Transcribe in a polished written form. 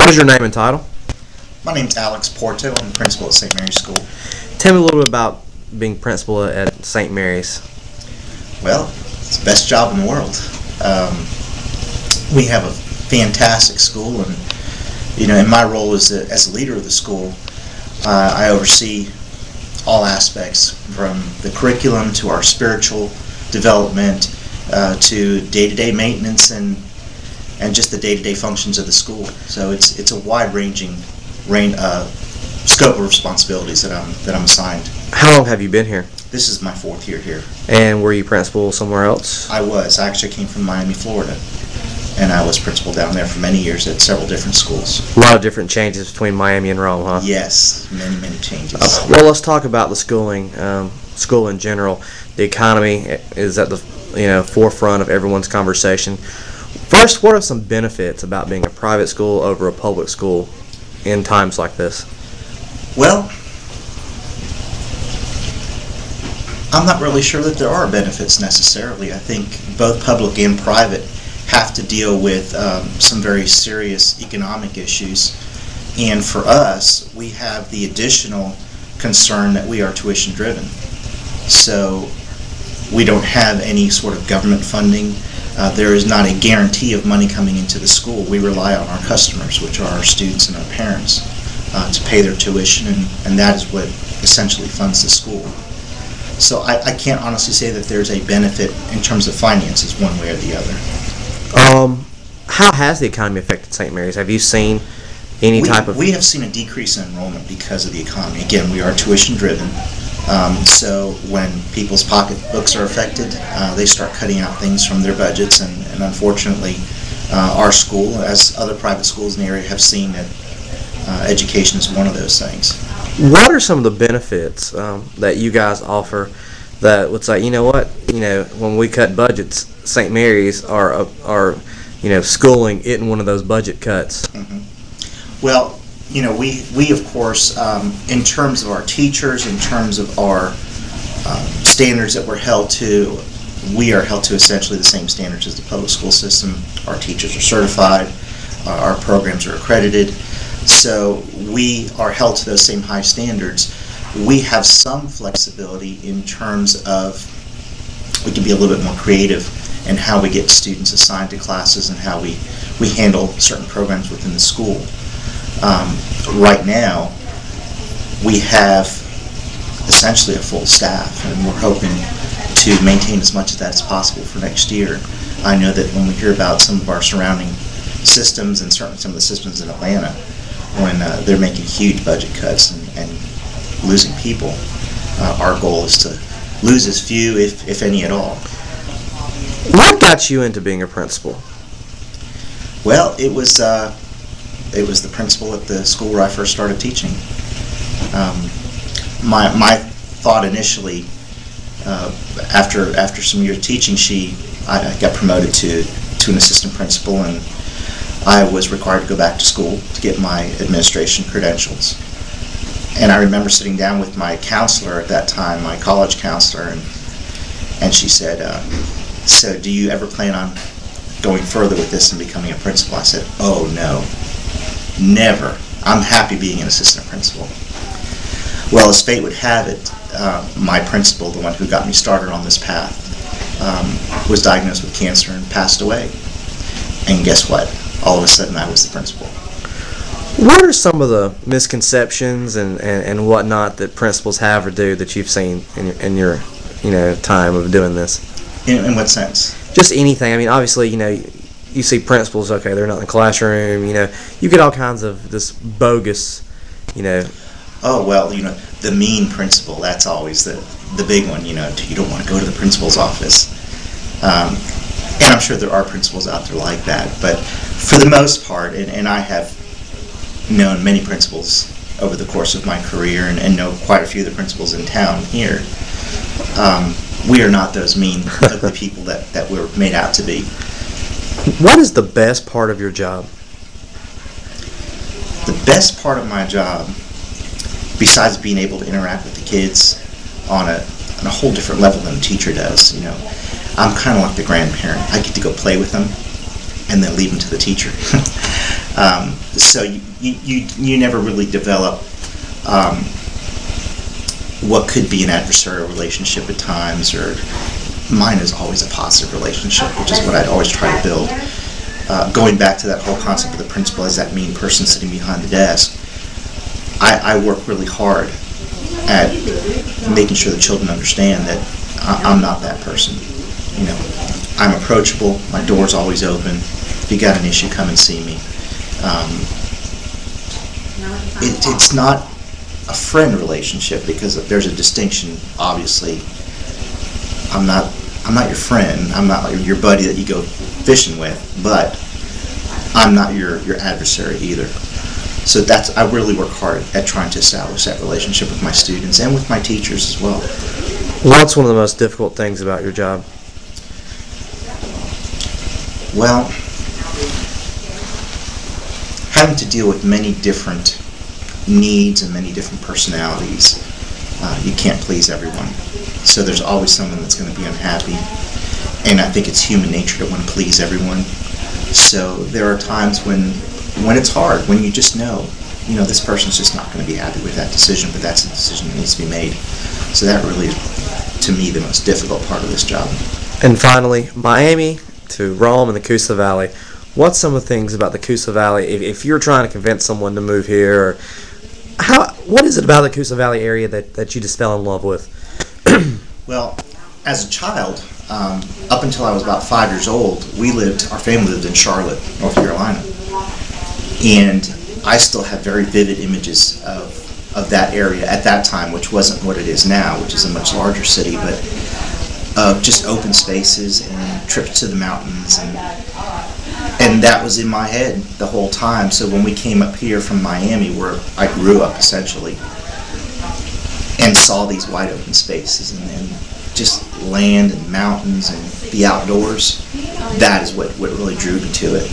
What is your name and title? My name's Alex Porto. I'm the principal at St. Mary's School. Tell me a little bit about being principal at St. Mary's. Well, it's the best job in the world. We have a fantastic school, and in my role as a leader of the school, I oversee all aspects from the curriculum to our spiritual development to day-to-day maintenance and just the day-to-day functions of the school. So it's a wide-ranging scope of responsibilities that I'm assigned. How long have you been here? This is my 4th year here. And were you principal somewhere else? I was. I actually came from Miami, Florida, and I was principal down there for many years at several different schools. A lot of different changes between Miami and Rome, huh? Yes, many changes. Well, let's talk about the schooling, school in general. The economy is at the forefront of everyone's conversation. First, what are some benefits about being a private school over a public school in times like this? Well, I'm not really sure that there are benefits necessarily. I think both public and private have to deal with some very serious economic issues. And for us, we have the additional concern that we are tuition driven. So we don't have any sort of government funding. There is not a guarantee of money coming into the school. We rely on our customers, which are our students and our parents, to pay their tuition, and that is what essentially funds the school. So I can't honestly say that there's a benefit in terms of finances one way or the other. How has the economy affected St. Mary's? Have you seen any type of... We have seen a decrease in enrollment because of the economy. Again, we are tuition driven. So when people's pocketbooks are affected, they start cutting out things from their budgets, and unfortunately our school, as other private schools in the area, have seen that education is one of those things. What are some of the benefits that you guys offer that would say, when we cut budgets, St. Mary's are schooling isn't one of those budget cuts? Mm-hmm. Well, we of course, in terms of our teachers, in terms of our standards that we're held to, we are held to essentially the same standards as the public school system. Our teachers are certified, our programs are accredited, so we are held to those same high standards. We have some flexibility in terms of, we can be a little bit more creative in how we get students assigned to classes and how we handle certain programs within the school. Right now, we have essentially a full staff, and we're hoping to maintain as much of that as possible for next year. I know that when we hear about some of our surrounding systems, and certainly some of the systems in Atlanta, when they're making huge budget cuts and losing people, our goal is to lose as few, if any at all. What got you into being a principal? Well, it was the principal at the school where I first started teaching. My thought initially, after some years of teaching, I got promoted to an assistant principal, and I was required to go back to school to get my administration credentials. And I remember sitting down with my counselor at that time, my college counselor, and she said, "So do you ever plan on going further with this and becoming a principal?" I said, "Oh no, never. I'm happy being an assistant principal." Well, as fate would have it, my principal, the one who got me started on this path, was diagnosed with cancer and passed away. And guess what? All of a sudden, I was the principal. What are some of the misconceptions and whatnot that principals have or do that you've seen in your time of doing this? In what sense? Just anything. I mean, obviously, you see principals, okay, they're not in the classroom, you get all kinds of this bogus, Oh, well, the mean principal, that's always the big one, you don't want to go to the principal's office. And I'm sure there are principals out there like that, but for the most part, and I have known many principals over the course of my career and know quite a few of the principals in town here, we are not those mean, ugly people that we're made out to be. What is the best part of your job? The best part of my job, besides being able to interact with the kids on a whole different level than a teacher does, I'm kind of like the grandparent. I get to go play with them and then leave them to the teacher. So you never really develop what could be an adversarial relationship at times, or mine is always a positive relationship, which is what I'd always try to build. Going back to that whole concept of the principal as that mean person sitting behind the desk, I work really hard at making sure the children understand that I'm not that person. You know, I'm approachable. My door's always open. If you got an issue, come and see me. It's not a friend relationship because there's a distinction. Obviously, I'm not your friend. I'm not like your buddy that you go fishing with, but I'm not your adversary either. So I really work hard at trying to establish that relationship with my students and with my teachers as well. What's one of the most difficult things about your job? Well, having to deal with many different needs and many different personalities. You can't please everyone. So there's always someone that's going to be unhappy. And I think it's human nature to want to please everyone. So there are times when it's hard, when you just know, this person's just not going to be happy with that decision, but that's a decision that needs to be made. So that really is, to me, the most difficult part of this job. And finally, Miami to Rome and the Coosa Valley. What's some of the things about the Coosa Valley, if you're trying to convince someone to move here, or what is it about the Coosa Valley area that you just fell in love with? Well, as a child, up until I was about 5 years old, our family lived in Charlotte, North Carolina. And I still have very vivid images of that area at that time, which wasn't what it is now, which is a much larger city, but of just open spaces and trips to the mountains, and that was in my head the whole time. So when we came up here from Miami, where I grew up essentially, and saw these wide open spaces and just land and mountains and the outdoors, that is what really drew me to it.